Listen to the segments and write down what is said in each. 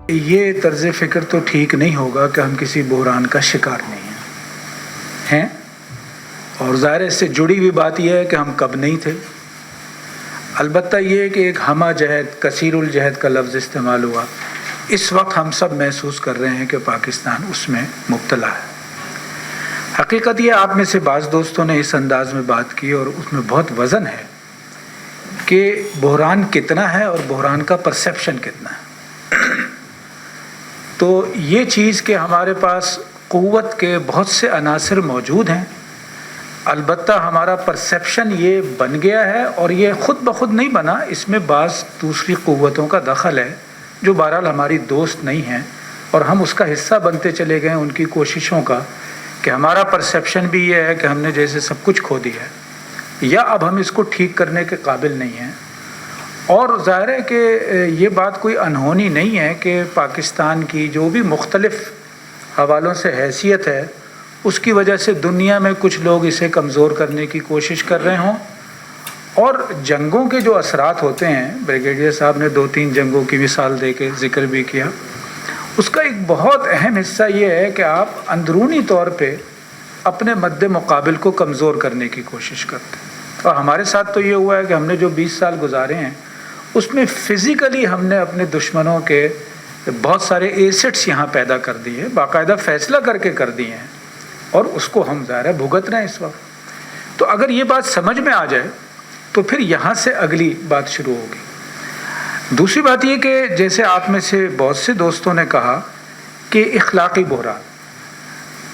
یہ طرز فکر تو ٹھیک نہیں ہوگا کہ ہم کسی بحران کا شکار نہیں ہیں، اور ظاہر اس سے جڑی ہوئی بات یہ ہے کہ ہم کب نہیں تھے۔ البتہ یہ کہ ایک ہمہ جہد، کثیر الجہد کا لفظ استعمال ہوا، اس وقت ہم سب محسوس کر رہے ہیں کہ پاکستان اس میں مبتلا ہے۔ حقیقت یہ آپ میں سے بعض دوستوں نے اس انداز میں بات کی اور اس میں بہت وزن ہے کہ بحران کتنا ہے اور بحران کا پرسیپشن کتنا ہے۔ تو یہ چیز کہ ہمارے پاس قوت کے بہت سے عناصر موجود ہیں، البتہ ہمارا پرسیپشن یہ بن گیا ہے، اور یہ خود بخود نہیں بنا، اس میں بعض دوسری قوتوں کا دخل ہے جو بہرحال ہماری دوست نہیں ہیں، اور ہم اس کا حصہ بنتے چلے گئے ان کی کوششوں کا، کہ ہمارا پرسیپشن بھی یہ ہے کہ ہم نے جیسے سب کچھ کھو دیا ہے، یا اب ہم اس کو ٹھیک کرنے کے قابل نہیں ہیں۔ اور ظاہر ہے کہ یہ بات کوئی انہونی نہیں ہے کہ پاکستان کی جو بھی مختلف حوالوں سے حیثیت ہے، اس کی وجہ سے دنیا میں کچھ لوگ اسے کمزور کرنے کی کوشش کر رہے ہوں، اور جنگوں کے جو اثرات ہوتے ہیں، بریگیڈیئر صاحب نے 2-3 جنگوں کی مثال دے کے ذکر بھی کیا، اس کا ایک بہت اہم حصہ یہ ہے کہ آپ اندرونی طور پہ اپنے مد مقابل کو کمزور کرنے کی کوشش کرتے ہیں۔ اور ہمارے ساتھ تو یہ ہوا ہے کہ ہم نے جو 20 سال گزارے ہیں اس میں فزیکلی ہم نے اپنے دشمنوں کے بہت سارے ایسٹس یہاں پیدا کر دیے، باقاعدہ فیصلہ کر کے کر دیے ہیں، اور اس کو ہم ظاہر بھگت رہے ہیں اس وقت۔ تو اگر یہ بات سمجھ میں آ جائے تو پھر یہاں سے اگلی بات شروع ہوگی۔ دوسری بات یہ کہ جیسے آپ میں سے بہت سے دوستوں نے کہا کہ اخلاقی بحران،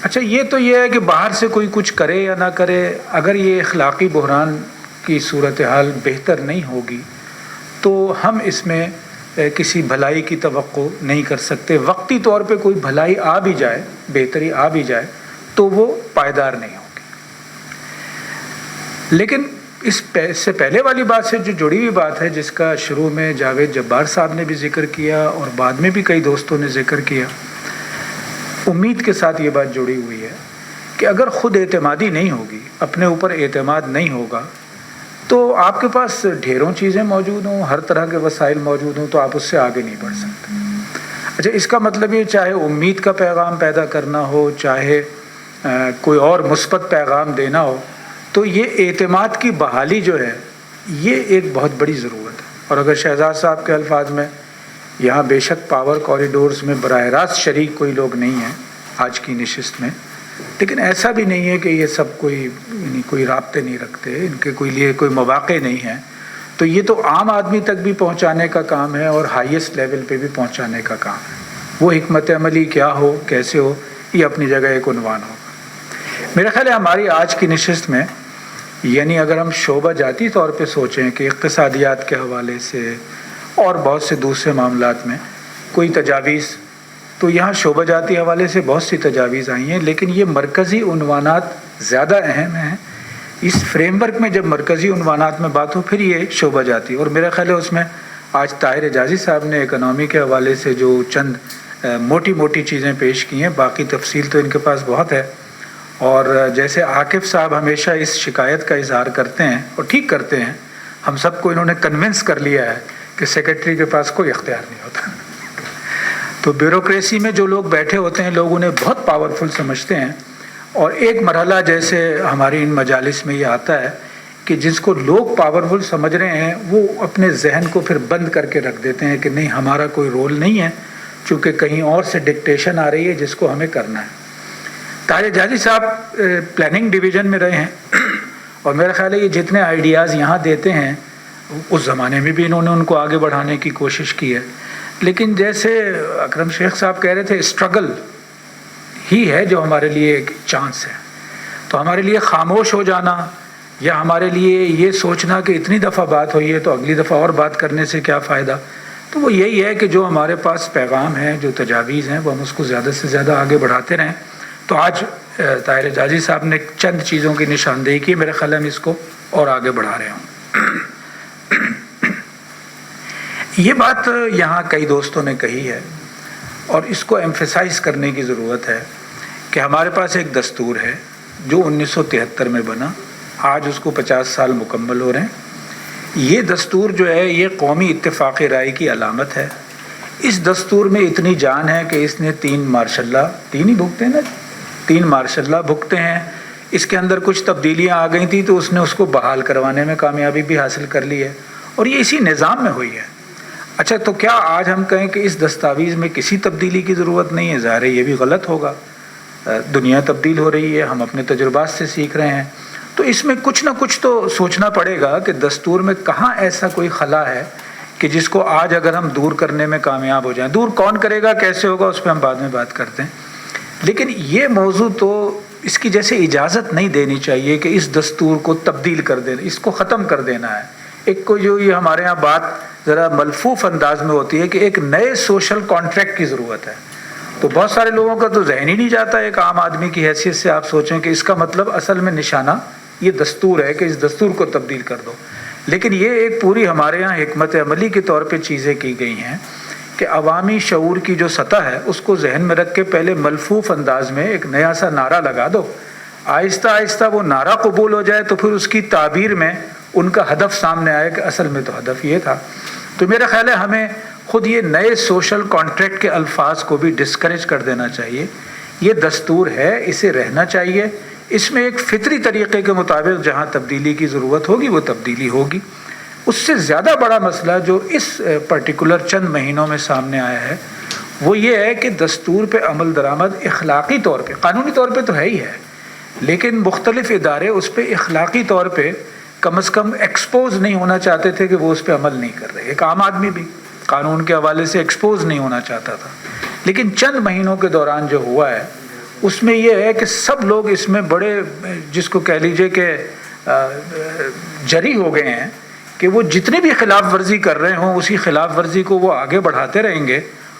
اچھا یہ تو یہ ہے کہ باہر سے کوئی کچھ کرے یا نہ کرے، اگر یہ اخلاقی بحران کی صورتحال بہتر نہیں ہوگی تو ہم اس میں کسی بھلائی کی توقع نہیں کر سکتے۔ وقتی طور پہ کوئی بھلائی آ بھی جائے، بہتری آ بھی جائے، تو وہ پائیدار نہیں ہوگی۔ لیکن اس سے پہلے والی بات سے جو جڑی ہوئی بات ہے، جس کا شروع میں جاوید جبار صاحب نے بھی ذکر کیا اور بعد میں بھی کئی دوستوں نے ذکر کیا، امید کے ساتھ یہ بات جڑی ہوئی ہے کہ اگر خود اعتمادی نہیں ہوگی، اپنے اوپر اعتماد نہیں ہوگا، تو آپ کے پاس ڈھیروں چیزیں موجود ہوں، ہر طرح کے وسائل موجود ہوں، تو آپ اس سے آگے نہیں بڑھ سکتے۔ اچھا اس کا مطلب یہ چاہے امید کا پیغام پیدا کرنا ہو، چاہے کوئی اور مثبت پیغام دینا ہو، تو یہ اعتماد کی بحالی جو ہے یہ ایک بہت بڑی ضرورت ہے۔ اور اگر شہزاد صاحب کے الفاظ میں، یہاں بے شک پاور کوریڈورز میں براہ راست شریک کوئی لوگ نہیں ہیں آج کی نشست میں، لیکن ایسا بھی نہیں ہے کہ یہ سب کوئی رابطے نہیں رکھتے، ان کے لیے کوئی مواقع نہیں ہیں، تو یہ تو عام آدمی تک بھی پہنچانے کا کام ہے اور ہائیسٹ لیول پہ بھی پہنچانے کا کام ہے۔ وہ حکمت عملی کیا ہو، کیسے ہو، یہ اپنی جگہ ایک عنوان ہوگا۔ میرا خیال ہے ہماری آج کی نشست میں، یعنی اگر ہم شعبہ جاتی طور پہ سوچیں کہ اقتصادیات کے حوالے سے اور بہت سے دوسرے معاملات میں کوئی تجاویز، تو یہاں شعبہ جاتی حوالے سے بہت سی تجاویز آئی ہیں، لیکن یہ مرکزی عنوانات زیادہ اہم ہیں۔ اس فریم ورک میں جب مرکزی عنوانات میں بات ہو پھر یہ شعبہ جاتی، اور میرا خیال ہے اس میں آج طاہر اعجازی صاحب نے اکنامی کے حوالے سے جو چند موٹی موٹی چیزیں پیش کی ہیں، باقی تفصیل تو ان کے پاس بہت ہے۔ اور جیسے عاقب صاحب ہمیشہ اس شکایت کا اظہار کرتے ہیں اور ٹھیک کرتے ہیں، ہم سب کو انہوں نے کنونس کر لیا ہے کہ سیکرٹری کے پاس کوئی اختیار نہیں ہوتا۔ تو بیوروکریسی میں جو لوگ بیٹھے ہوتے ہیں، لوگ انہیں بہت پاورفل سمجھتے ہیں، اور ایک مرحلہ جیسے ہماری ان مجالس میں یہ آتا ہے کہ جس کو لوگ پاورفل سمجھ رہے ہیں وہ اپنے ذہن کو پھر بند کر کے رکھ دیتے ہیں کہ نہیں، ہمارا کوئی رول نہیں ہے، چونکہ کہیں اور سے ڈکٹیشن آ رہی ہے جس کو ہمیں کرنا ہے۔ طاہر اعجازی صاحب پلاننگ ڈویژن میں رہے ہیں، اور میرا خیال ہے یہ جتنے آئیڈیاز یہاں دیتے ہیں، اس زمانے میں بھی انہوں نے ان کو آگے بڑھانے کی کوشش کی ہے، لیکن جیسے اکرم شیخ صاحب کہہ رہے تھے، اسٹرگل ہی ہے جو ہمارے لیے ایک چانس ہے۔ تو ہمارے لیے خاموش ہو جانا یا ہمارے لیے یہ سوچنا کہ اتنی دفعہ بات ہوئی ہے تو اگلی دفعہ اور بات کرنے سے کیا فائدہ، تو وہ یہی ہے کہ جو ہمارے پاس پیغام ہیں، جو تجاویز ہیں، وہ ہم اس کو زیادہ سے زیادہ آگے بڑھاتے رہیں۔ تو آج طاہر اعجازی صاحب نے چند چیزوں کی نشاندہی کی، میرے خیال میں اس کو اور آگے بڑھا رہے ہوں۔ یہ بات یہاں کئی دوستوں نے کہی ہے اور اس کو ایمفیسائز کرنے کی ضرورت ہے کہ ہمارے پاس ایک دستور ہے جو 1973 میں بنا، آج اس کو 50 سال مکمل ہو رہے ہیں۔ یہ دستور جو ہے یہ قومی اتفاق رائے کی علامت ہے۔ اس دستور میں اتنی جان ہے کہ اس نے 3 مارشل لا، 3 ہی بھگتے ہیں نا، 3 مارشل لا بھگتے ہیں. اس کے اندر کچھ تبدیلیاں آ گئی تھیں تو اس نے اس کو بحال کروانے میں کامیابی بھی حاصل کر لی ہے، اور یہ اسی نظام میں ہوئی ہے. اچھا، تو کیا آج ہم کہیں کہ اس دستاویز میں کسی تبدیلی کی ضرورت نہیں ہے؟ ظاہر ہے یہ بھی غلط ہوگا. دنیا تبدیل ہو رہی ہے، ہم اپنے تجربات سے سیکھ رہے ہیں، تو اس میں کچھ نہ کچھ تو سوچنا پڑے گا کہ دستور میں کہاں ایسا کوئی خلا ہے کہ جس کو آج اگر ہم دور کرنے میں کامیاب ہو جائیں. دور کون کرے گا، کیسے ہوگا، اس پہ ہم بعد میں بات کرتے ہیں. لیکن یہ موضوع تو اس کی جیسے اجازت نہیں دینی چاہیے کہ اس دستور کو تبدیل کر دینا، اس کو ختم کر دینا ہے. ایک کو جو یہ ہمارے ہاں بات ذرا ملفوف انداز میں ہوتی ہے کہ ایک نئے سوشل کانٹریکٹ کی ضرورت ہے، تو بہت سارے لوگوں کا تو ذہن ہی نہیں جاتا. ایک عام آدمی کی حیثیت سے آپ سوچیں کہ اس کا مطلب اصل میں نشانہ یہ دستور ہے کہ اس دستور کو تبدیل کر دو. لیکن یہ ایک پوری ہمارے یہاں حکمت عملی کے طور پہ چیزیں کی گئی ہیں کہ عوامی شعور کی جو سطح ہے اس کو ذہن میں رکھ کے پہلے ملفوف انداز میں ایک نیا سا نعرہ لگا دو. آہستہ آہستہ وہ نعرہ قبول ہو جائے تو پھر اس کی تعبیر میں ان کا ہدف سامنے آئے کہ اصل میں تو ہدف یہ تھا. تو میرا خیال ہے ہمیں خود یہ نئے سوشل کانٹریکٹ کے الفاظ کو بھی ڈسکریج کر دینا چاہیے. یہ دستور ہے، اسے رہنا چاہیے. اس میں ایک فطری طریقے کے مطابق جہاں تبدیلی کی ضرورت ہوگی وہ تبدیلی ہوگی. اس سے زیادہ بڑا مسئلہ جو اس پرٹیکولر چند مہینوں میں سامنے آیا ہے وہ یہ ہے کہ دستور پہ عمل درآمد اخلاقی طور پہ، قانونی طور پہ تو ہے ہی ہے، لیکن مختلف ادارے اس پہ اخلاقی طور پہ کم از کم ایکسپوز نہیں ہونا چاہتے تھے کہ وہ اس پہ عمل نہیں کر رہے. ایک عام آدمی بھی قانون کے حوالے سے ایکسپوز نہیں ہونا چاہتا تھا. لیکن چند مہینوں کے دوران جو ہوا ہے اس میں یہ ہے کہ سب لوگ اس میں بڑے، جس کو کہہ لیجئے کہ جری ہو گئے ہیں کہ وہ جتنی بھی خلاف ورزی کر رہے ہوں اسی خلاف ورزی کو وہ آگے بڑھاتے رہیں گے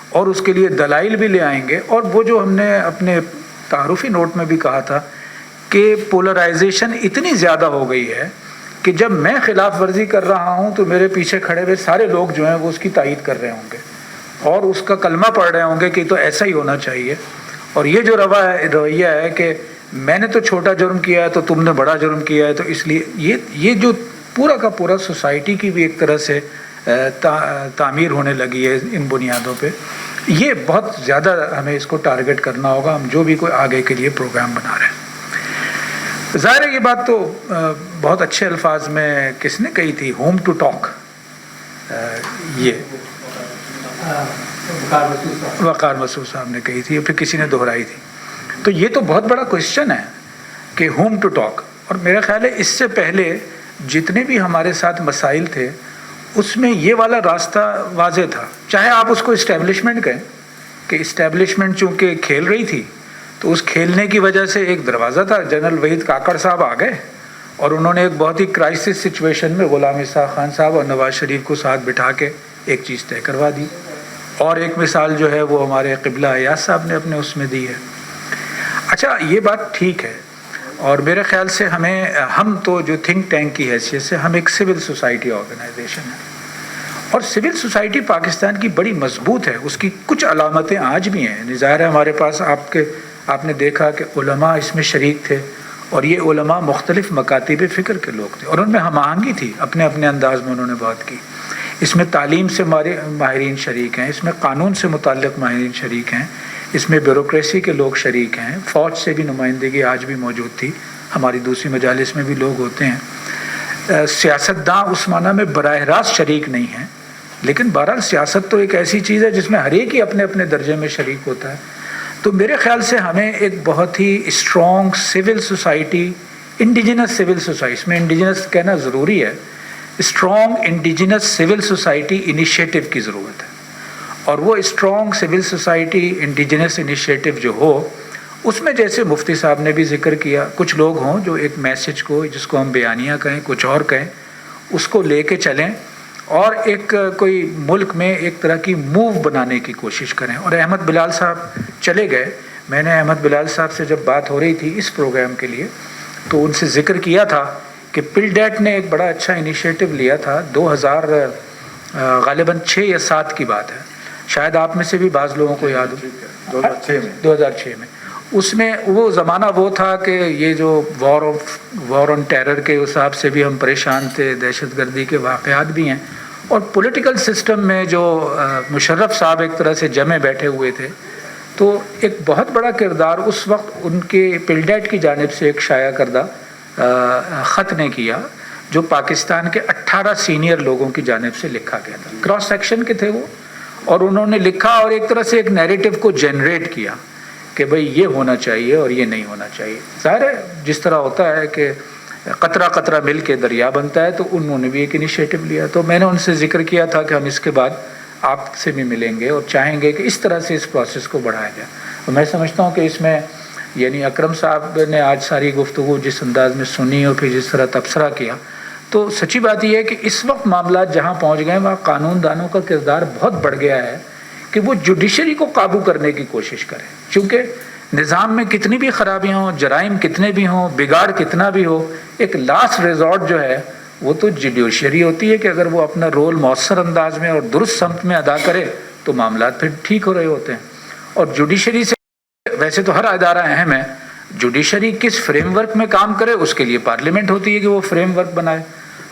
اور اس کے لیے دلائل بھی لے آئیں گے. اور وہ جو ہم نے اپنے تعارفی نوٹ میں بھی کہا تھا کہ پولرائزیشن اتنی زیادہ ہو گئی ہے کہ جب میں خلاف ورزی کر رہا ہوں تو میرے پیچھے کھڑے ہوئے سارے لوگ جو ہیں وہ اس کی تائید کر رہے ہوں گے اور اس کا کلمہ پڑھ رہے ہوں گے کہ تو ایسا ہی ہونا چاہیے. اور یہ جو رویہ ہے کہ میں نے تو چھوٹا جرم کیا ہے تو تم نے بڑا جرم کیا ہے، تو اس لیے یہ جو پورا کا پورا سوسائٹی کی بھی ایک طرح سے تعمیر ہونے لگی ہے ان بنیادوں پہ. یہ بہت زیادہ ہمیں اس کو ٹارگٹ کرنا ہوگا، ہم جو بھی کوئی آگے کے لیے پروگرام بنا رہے ہیں. ظاہر ہے یہ بات تو بہت اچھے الفاظ میں کس نے کہی تھی، ہوم ٹو ٹاک، یہ وقار مسعود صاحب نے کہی تھی، پھر کسی نے دہرائی تھی. تو یہ تو بہت بڑا کوشچن ہے کہ ہوم ٹو ٹاک. اور میرا خیال ہے اس سے پہلے جتنے بھی ہمارے ساتھ مسائل تھے اس میں یہ والا راستہ واضح تھا. چاہے آپ اس کو اسٹیبلشمنٹ کہیں کہ اسٹیبلشمنٹ چونکہ کھیل رہی تھی تو اس کھیلنے کی وجہ سے ایک دروازہ تھا، جنرل وحید کاکڑ صاحب آ گئے اور انہوں نے ایک بہت ہی کرائسس سچویشن میں غلام اسحاق خان صاحب اور نواز شریف کو ساتھ بٹھا کے ایک چیز طے کروا دی. اور ایک مثال جو ہے وہ ہمارے قبلہ ایاز صاحب نے اپنے اس میں دی ہے. اچھا، یہ بات ٹھیک ہے، اور میرے خیال سے ہم تو جو تھنک ٹینک کی حیثیت سے ہم ایک سول سوسائٹی آرگنائزیشن ہے، اور سول سوسائٹی پاکستان کی بڑی مضبوط ہے. اس کی کچھ علامتیں آج بھی ہیں. ظاہر ہے ہمارے پاس آپ نے دیکھا کہ علماء اس میں شریک تھے، اور یہ علماء مختلف مکاتب فکر کے لوگ تھے اور ان میں ہم آہنگی تھی، اپنے اپنے انداز میں انہوں نے بات کی. اس میں تعلیم سے ماہرین شریک ہیں، اس میں قانون سے متعلق ماہرین شریک ہیں، اس میں بیوروکریسی کے لوگ شریک ہیں، فوج سے بھی نمائندگی آج بھی موجود تھی، ہماری دوسری مجالس میں بھی لوگ ہوتے ہیں. سیاستداں اس معنی میں براہ راست شریک نہیں ہیں، لیکن بہرحال سیاست تو ایک ایسی چیز ہے جس میں ہر ایک ہی اپنے اپنے درجے میں شریک ہوتا ہے. تو میرے خیال سے ہمیں ایک بہت ہی strong civil society, indigenous civil society, اس میں انڈیجنس کہنا ضروری ہے، strong indigenous civil society initiative کی ضرورت ہے. اور وہ strong civil society indigenous initiative جو ہو اس میں جیسے مفتی صاحب نے بھی ذکر کیا، کچھ لوگ ہوں جو ایک میسج کو، جس کو ہم بیانیہ کہیں کچھ اور کہیں، اس کو لے کے چلیں اور ایک کوئی ملک میں ایک طرح کی موو بنانے کی کوشش کریں. اور احمد بلال صاحب چلے گئے، میں نے احمد بلال صاحب سے جب بات ہو رہی تھی اس پروگرام کے لیے تو ان سے ذکر کیا تھا کہ پلڈیٹ نے ایک بڑا اچھا انیشیٹو لیا تھا 2000 غالباً 6 یا 7 کی بات ہے، شاید آپ میں سے بھی بعض لوگوں کو یاد ہو، 2006 میں. اس میں وہ زمانہ وہ تھا کہ یہ جو وار آن ٹیرر کے حساب سے بھی ہم پریشان تھے، دہشت گردی کے واقعات بھی ہیں، اور پولیٹیکل سسٹم میں جو مشرف صاحب ایک طرح سے جمے بیٹھے ہوئے تھے، تو ایک بہت بڑا کردار اس وقت ان کے پلڈیٹ کی جانب سے ایک شائع کردہ خط نے کیا، جو پاکستان کے 18 سینئر لوگوں کی جانب سے لکھا گیا تھا، کراس سیکشن کے تھے وہ، اور انہوں نے لکھا اور ایک طرح سے ایک نیریٹو کو جنریٹ کیا کہ بھئی یہ ہونا چاہیے اور یہ نہیں ہونا چاہیے۔ ظاہر ہے جس طرح ہوتا ہے کہ قطرہ قطرہ مل کے دریا بنتا ہے، تو انہوں نے بھی ایک انیشیٹو لیا۔ تو میں نے ان سے ذکر کیا تھا کہ ہم اس کے بعد آپ سے بھی ملیں گے اور چاہیں گے کہ اس طرح سے اس پروسیس کو بڑھایا جائے۔ تو میں سمجھتا ہوں کہ اس میں یعنی اکرم صاحب نے آج ساری گفتگو جس انداز میں سنی اور پھر جس طرح تبصرہ کیا، تو سچی بات یہ ہے کہ اس وقت معاملات جہاں پہنچ گئے وہاں قانون دانوں کا کردار بہت بڑھ گیا ہے کہ وہ جوڈیشری کو قابو کرنے کی کوشش کریں، چونکہ نظام میں کتنی بھی خرابیاں ہوں، جرائم کتنے بھی ہوں، بگاڑ کتنا بھی ہو، ایک لاسٹ ریزورٹ جو ہے وہ تو جوڈیشری ہوتی ہے کہ اگر وہ اپنا رول مؤثر انداز میں اور درست سمت میں ادا کرے تو معاملات پھر ٹھیک ہو رہے ہوتے ہیں۔ اور جوڈیشری سے ویسے تو ہر ادارہ اہم ہے، جوڈیشری کس فریم ورک میں کام کرے اس کے لیے پارلیمنٹ ہوتی ہے کہ وہ فریم ورک بنائے،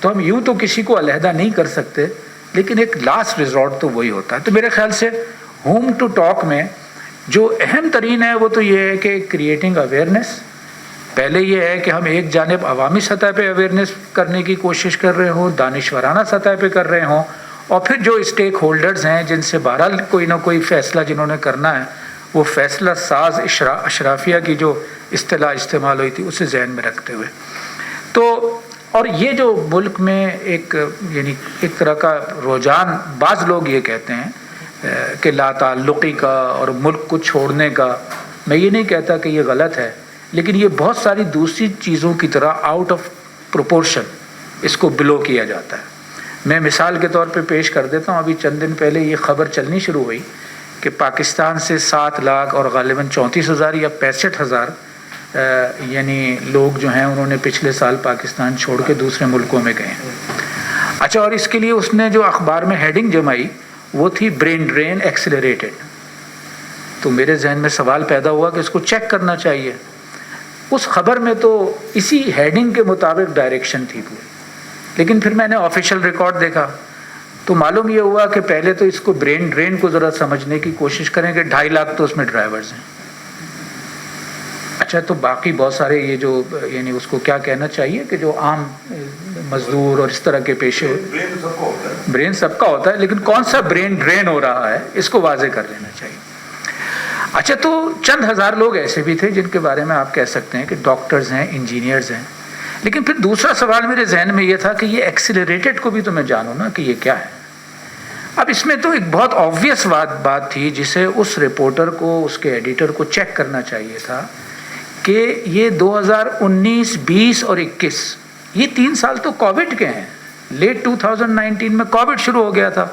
تو ہم یوں تو کسی کو علیحدہ نہیں کر سکتے، لیکن ایک لاسٹ ریزورٹ تو وہی ہوتا ہے۔ تو میرے خیال سے ہوم ٹو ٹاک میں جو اہم ترین ہے وہ تو یہ ہے کہ کریٹنگ اویئرنیس۔ پہلے یہ ہے کہ ہم ایک جانب عوامی سطح پہ اویئرنیس کرنے کی کوشش کر رہے ہوں، دانشورانہ سطح پہ کر رہے ہوں، اور پھر جو اسٹیک ہولڈرز ہیں جن سے بہرحال کوئی نہ کوئی فیصلہ جنہوں نے کرنا ہے، وہ فیصلہ ساز اشرافیہ کی جو اصطلاح استعمال ہوئی تھی اسے ذہن میں رکھتے ہوئے۔ تو اور یہ جو ملک میں ایک یعنی ایک طرح کا رجحان، بعض لوگ یہ کہتے ہیں کہ لا تعلقی کا اور ملک کو چھوڑنے کا، میں یہ نہیں کہتا کہ یہ غلط ہے، لیکن یہ بہت ساری دوسری چیزوں کی طرح آؤٹ آف پروپورشن اس کو بلو کیا جاتا ہے۔ میں مثال کے طور پہ پیش کر دیتا ہوں، ابھی چند دن پہلے یہ خبر چلنی شروع ہوئی کہ پاکستان سے 7 لاکھ اور غالباً 34,000 یا 65,000 یعنی لوگ جو ہیں انہوں نے پچھلے سال پاکستان چھوڑ کے دوسرے ملکوں میں گئے۔ اچھا، اور اس کے لیے اس نے جو اخبار میں ہیڈنگ جمائی وہ تھی برین ڈرین ایکسلریٹڈ۔ تو میرے ذہن میں سوال پیدا ہوا کہ اس کو چیک کرنا چاہیے۔ اس خبر میں تو اسی ہیڈنگ کے مطابق ڈائریکشن تھی پوری، لیکن پھر میں نے آفیشیل ریکارڈ دیکھا تو معلوم یہ ہوا کہ پہلے تو اس کو برین ڈرین کو ذرا سمجھنے کی کوشش کریں کہ 2.5 لاکھ تو اس میں ڈرائیورز ہیں۔ اچھا، تو باقی بہت سارے یہ جو یعنی اس کو کیا کہنا چاہیے کہ جو عام مزدور اور اس طرح کے پیشے، برین سب کا ہوتا ہے، لیکن کون سا برین ڈرین ہو رہا ہے اس کو واضح کر لینا چاہیے۔ اچھا، تو چند ہزار لوگ ایسے بھی تھے جن کے بارے میں آپ کہہ سکتے ہیں کہ ڈاکٹرز ہیں، انجینئرز ہیں، لیکن پھر دوسرا سوال میرے ذہن میں یہ تھا کہ یہ ایکسلریٹڈ کو بھی تو میں جانوں نا کہ یہ کیا ہے۔ اب اس میں تو ایک بہت آبویس بات تھی جسے اس رپورٹر کو، اس کے ایڈیٹر کو چیک کرنا چاہیے تھا کہ یہ 2019، 20 اور 21 یہ 3 سال تو کووڈ کے ہیں۔ لیٹ 2019 میں کووڈ شروع ہو گیا تھا،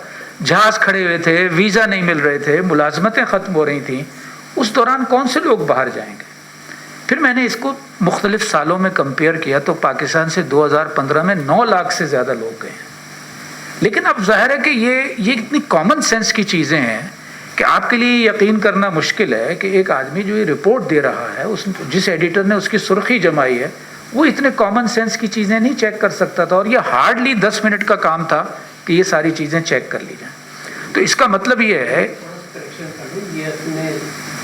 جہاز کھڑے ہوئے تھے، ویزا نہیں مل رہے تھے، ملازمتیں ختم ہو رہی تھیں، اس دوران کون سے لوگ باہر جائیں گے؟ پھر میں نے اس کو مختلف سالوں میں کمپیئر کیا تو پاکستان سے 2015 میں 9 لاکھ سے زیادہ لوگ گئے ہیں۔ لیکن اب ظاہر ہے کہ یہ اتنی کامن سینس کی چیزیں ہیں کہ آپ کے لیے یقین کرنا مشکل ہے کہ ایک آدمی جو یہ رپورٹ دے رہا ہے، جس ایڈیٹر نے اس کی سرخی جمائی ہے، وہ اتنے کامن سینس کی چیزیں نہیں چیک کر سکتا تھا، اور یہ ہارڈلی 10 منٹ کا کام تھا کہ یہ ساری چیزیں چیک کر لی جائیں۔ تو اس کا مطلب یہ ہے یہ اپنے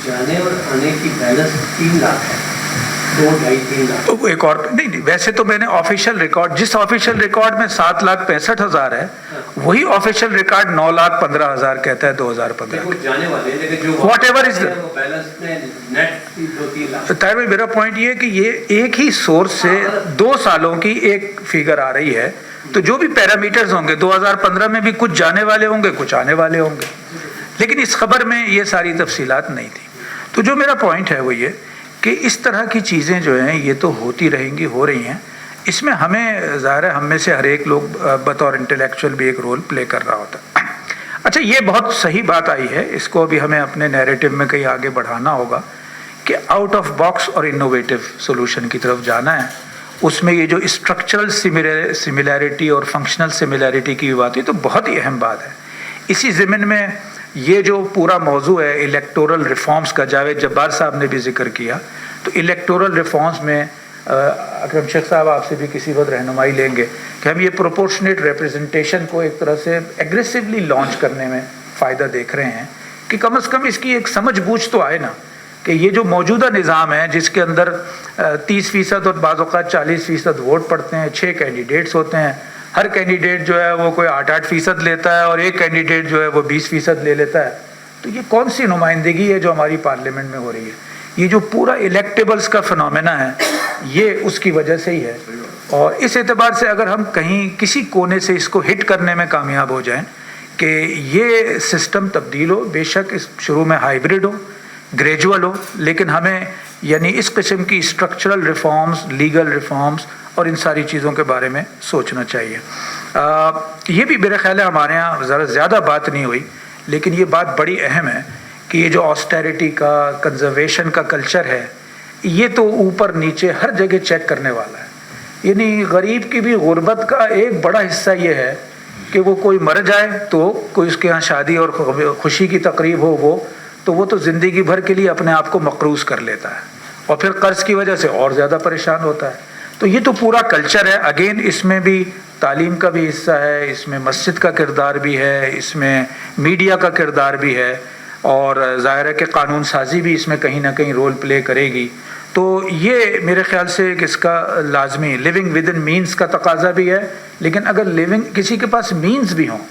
جانے اور آنے کی بیلنس 3 لاکھ ہے، 2-2.5-3 لاکھ۔ ایک اور نہیں، ویسے تو میں نے آفیشیل ریکارڈ، جس آفیشیل ریکارڈ میں 7,65,000 ہے، وہی آفیشیل ریکارڈ 9,15,000 کہتا ہے 2015 جانے والے، لیکن جو واٹ ایور از وہ بیلنس میں نیٹ 2-3 لاکھ۔ طاہر بھائی، میرا پوائنٹ یہ ہے کہ یہ ایک ہی سورس سے 2 سالوں کی ایک فگر آ رہی ہے، تو جو بھی پیرامیٹرز ہوں گے 2015 میں بھی کچھ جانے والے ہوں گے، کچھ آنے والے ہوں گے، لیکن اس خبر میں یہ ساری تفصیلات نہیں تھی۔ تو جو میرا پوائنٹ ہے وہ یہ کہ اس طرح کی چیزیں جو ہیں یہ تو ہوتی رہیں گی، ہو رہی ہیں، اس میں ہمیں ظاہر ہے ہم میں سے ہر ایک لوگ بطور انٹلیکچوئل بھی ایک رول پلے کر رہا ہوتا ہے۔ اچھا، یہ بہت صحیح بات آئی ہے، اس کو بھی ہمیں اپنے نیریٹو میں کہیں آگے بڑھانا ہوگا کہ آؤٹ آف باکس اور انوویٹو سولوشن کی طرف جانا ہے۔ اس میں یہ جو اسٹرکچرل سملیرٹی اور فنکشنل سملیرٹی کی بات ہے تو بہت ہی اہم بات ہے۔ اسی ضمن میں یہ جو پورا موضوع ہے الیکٹورل ریفارمز کا، جاوید جبار صاحب نے بھی ذکر کیا، تو الیکٹورل ریفارمز میں اکرم شیخ صاحب آپ سے بھی کسی وقت رہنمائی لیں گے کہ ہم یہ پروپورشنیٹ ریپرزنٹیشن کو ایک طرح سے ایگریسولی لانچ کرنے میں فائدہ دیکھ رہے ہیں کہ کم از کم اس کی ایک سمجھ بوجھ تو آئے نا کہ یہ جو موجودہ نظام ہے جس کے اندر 30% اور بعض اوقات 40% ووٹ پڑتے ہیں، 6 کینڈیڈیٹس ہوتے ہیں، ہر کینڈیڈیٹ جو ہے وہ کوئی 8% لیتا ہے اور ایک کینڈیڈیٹ جو ہے وہ 20% لے لیتا ہے، تو یہ کون سی نمائندگی ہے جو ہماری پارلیمنٹ میں ہو رہی ہے؟ یہ جو پورا الیکٹیبلز کا فنومینا ہے یہ اس کی وجہ سے ہی ہے. اور اس اعتبار سے اگر ہم کہیں کسی کونے سے اس کو ہٹ کرنے میں کامیاب ہو جائیں کہ یہ سسٹم تبدیل ہو، بے شک اس شروع میں ہائیبرڈ ہو، گریجول ہو، لیکن ہمیں یعنی اس قسم کی اسٹرکچرل ریفارمز، لیگل ریفارمز اور ان ساری چیزوں کے بارے میں سوچنا چاہیے. یہ بھی میرے خیال ہے ہمارے ہاں ذرا زیادہ بات نہیں ہوئی، لیکن یہ بات بڑی اہم ہے کہ یہ جو آسٹیرٹی کا، کنزرویشن کا کلچر ہے، یہ تو اوپر نیچے ہر جگہ چیک کرنے والا ہے. یعنی غریب کی بھی غربت کا ایک بڑا حصہ یہ ہے کہ وہ کوئی مر جائے تو کوئی اس کے ہاں شادی اور خوشی کی تقریب ہو وہ تو زندگی بھر کے لیے اپنے آپ کو مقروض کر لیتا ہے اور پھر قرض کی وجہ سے اور زیادہ پریشان ہوتا ہے. تو یہ تو پورا کلچر ہے. اگین اس میں بھی تعلیم کا بھی حصہ ہے، اس میں مسجد کا کردار بھی ہے، اس میں میڈیا کا کردار بھی ہے، اور ظاہر ہے کہ قانون سازی بھی اس میں کہیں نہ کہیں رول پلے کرے گی. تو یہ میرے خیال سے کہ اس کا لازمی لیونگ ود ان مینز کا تقاضا بھی ہے. لیکن اگر لیونگ کسی کے پاس مینز بھی ہوں،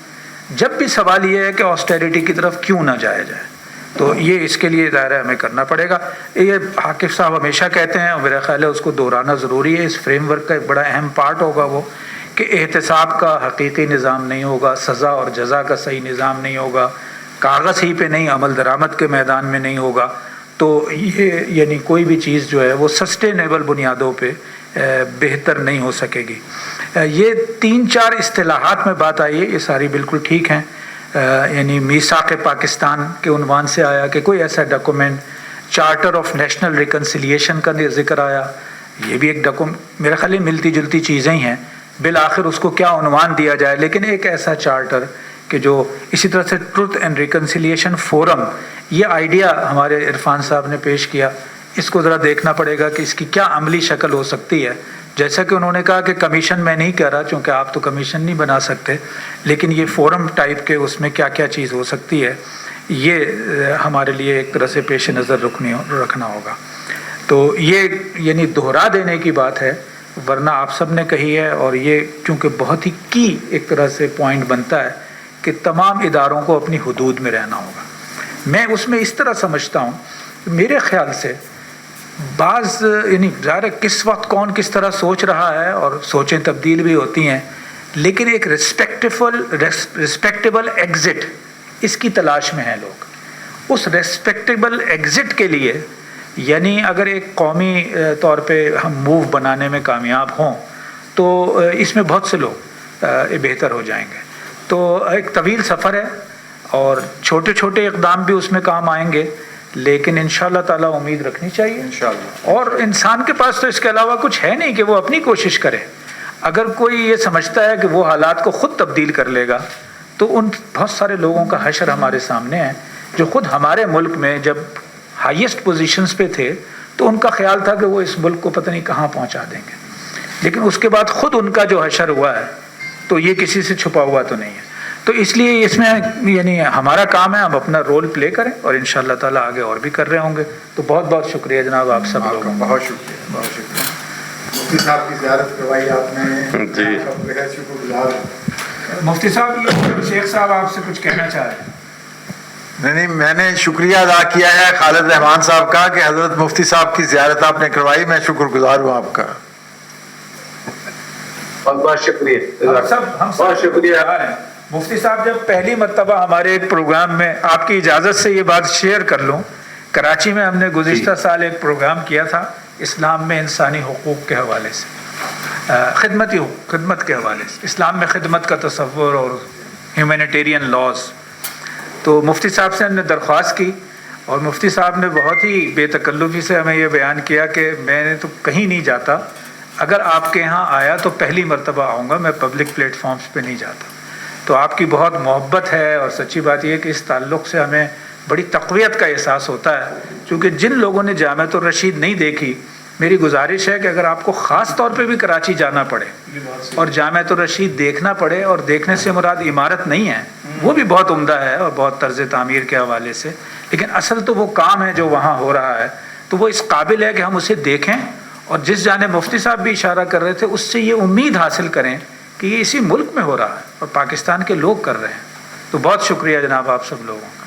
جب بھی سوال یہ ہے کہ آسٹیرٹی کی طرف کیوں نہ جایا جائے، تو یہ اس کے لیے ظاہر ہمیں کرنا پڑے گا. یہ عاقف صاحب ہمیشہ کہتے ہیں اور میرا خیال ہے اس کو دہرانا ضروری ہے، اس فریم ورک کا ایک بڑا اہم پارٹ ہوگا وہ کہ احتساب کا حقیقی نظام نہیں ہوگا، سزا اور جزا کا صحیح نظام نہیں ہوگا، کاغذ ہی پہ نہیں، عمل درآمد کے میدان میں نہیں ہوگا. تو یہ یعنی کوئی بھی چیز جو ہے وہ سسٹینیبل بنیادوں پہ بہتر نہیں ہو سکے گی. یہ 3-4 اصطلاحات میں بات آئی ہے، یہ ساری بالکل ٹھیک ہیں. یعنی میثاق پاکستان کے عنوان سے آیا کہ کوئی ایسا document, charter of national reconciliation کا ذکر آیا، یہ بھی ایک ڈاکومنٹ میرے خیال میں ملتی جلتی چیزیں ہی ہیں. بالآخر اس کو کیا عنوان دیا جائے، لیکن ایک ایسا چارٹر کہ جو اسی طرح سے ٹروتھ اینڈ ریکنسیلیشن فورم، یہ آئیڈیا ہمارے عرفان صاحب نے پیش کیا، اس کو ذرا دیکھنا پڑے گا کہ اس کی کیا عملی شکل ہو سکتی ہے. جیسا کہ انہوں نے کہا کہ کمیشن میں نہیں کہہ رہا چونکہ آپ تو کمیشن نہیں بنا سکتے، لیکن یہ فورم ٹائپ کے اس میں کیا کیا چیز ہو سکتی ہے، یہ ہمارے لیے ایک طرح سے پیش نظر رکھنا ہوگا. تو یہ یعنی دہرا دینے کی بات ہے، ورنہ آپ سب نے کہی ہے، اور یہ چونکہ بہت ہی کی ایک طرح سے پوائنٹ بنتا ہے کہ تمام اداروں کو اپنی حدود میں رہنا ہوگا. میں اس میں اس طرح سمجھتا ہوں، میرے خیال سے بعض یعنی ظاہر کس وقت کون کس طرح سوچ رہا ہے اور سوچیں تبدیل بھی ہوتی ہیں، لیکن ایک ریسپیکٹیبل ایگزٹ اس کی تلاش میں ہیں لوگ. اس ریسپیکٹیبل ایگزٹ کے لیے یعنی اگر ایک قومی طور پہ ہم موو بنانے میں کامیاب ہوں تو اس میں بہت سے لوگ بہتر ہو جائیں گے. تو ایک طویل سفر ہے اور چھوٹے چھوٹے اقدام بھی اس میں کام آئیں گے، لیکن انشاءاللہ تعالی امید رکھنی چاہیے انشاءاللہ. اور انسان کے پاس تو اس کے علاوہ کچھ ہے نہیں کہ وہ اپنی کوشش کرے. اگر کوئی یہ سمجھتا ہے کہ وہ حالات کو خود تبدیل کر لے گا تو ان بہت سارے لوگوں کا حشر ہمارے سامنے ہے جو خود ہمارے ملک میں جب ہائیسٹ پوزیشنز پہ تھے تو ان کا خیال تھا کہ وہ اس ملک کو پتہ نہیں کہاں پہنچا دیں گے، لیکن اس کے بعد خود ان کا جو حشر ہوا ہے تو یہ کسی سے چھپا ہوا تو نہیں ہے. تو اس لیے اس میں یعنی ہمارا کام ہے ہم اپنا رول پلے کریں اور انشاءاللہ تعالی آگے اور بھی کر رہے ہوں گے. تو بہت بہت شکریہ جناب آپ سب لوگوں کا. بہت شکریہ، بہت شکریہ. مفتی صاحب کی زیارت کروائی آپ نے جی، بہت شکر گزار. مفتی صاحب یہ شیخ صاحب آپ سے کچھ کہنا چاہ رہے ہیں؟ نہیں، میں نے شکریہ ادا کیا ہے خالد رحمان صاحب کا کہ حضرت مفتی صاحب کی زیارت آپ نے کروائی. میں شکر گزار ہوں آپ کا. بہت شکریہ. ہم بہت شکریہ. مفتی صاحب جب پہلی مرتبہ ہمارے ایک پروگرام میں، آپ کی اجازت سے یہ بات شیئر کر لوں، کراچی میں ہم نے گزشتہ سال ایک پروگرام کیا تھا اسلام میں انسانی حقوق کے حوالے سے، خدمت کے حوالے سے، اسلام میں خدمت کا تصور اور ہیومینیٹیرین لاز. تو مفتی صاحب سے ہم نے درخواست کی اور مفتی صاحب نے بہت ہی بے تکلفی سے ہمیں یہ بیان کیا کہ میں نے تو کہیں نہیں جاتا، اگر آپ کے یہاں آیا تو پہلی مرتبہ آؤں گا، میں پبلک پلیٹ فارمز پہ نہیں جاتا. تو آپ کی بہت محبت ہے اور سچی بات یہ ہے کہ اس تعلق سے ہمیں بڑی تقویت کا احساس ہوتا ہے، چونکہ جن لوگوں نے جامعۃ الرشید نہیں دیکھی، میری گزارش ہے کہ اگر آپ کو خاص طور پہ بھی کراچی جانا پڑے اور جامعۃ الرشید دیکھنا پڑے، اور دیکھنے سے مراد عمارت نہیں ہے، وہ بھی بہت عمدہ ہے اور بہت طرز تعمیر کے حوالے سے، لیکن اصل تو وہ کام ہے جو وہاں ہو رہا ہے، تو وہ اس قابل ہے کہ ہم اسے دیکھیں، اور جس جانب مفتی صاحب بھی اشارہ کر رہے تھے اس سے یہ امید حاصل کریں کہ یہ اسی ملک میں ہو رہا ہے اور پاکستان کے لوگ کر رہے ہیں۔ تو بہت شکریہ جناب آپ سب لوگوں کا۔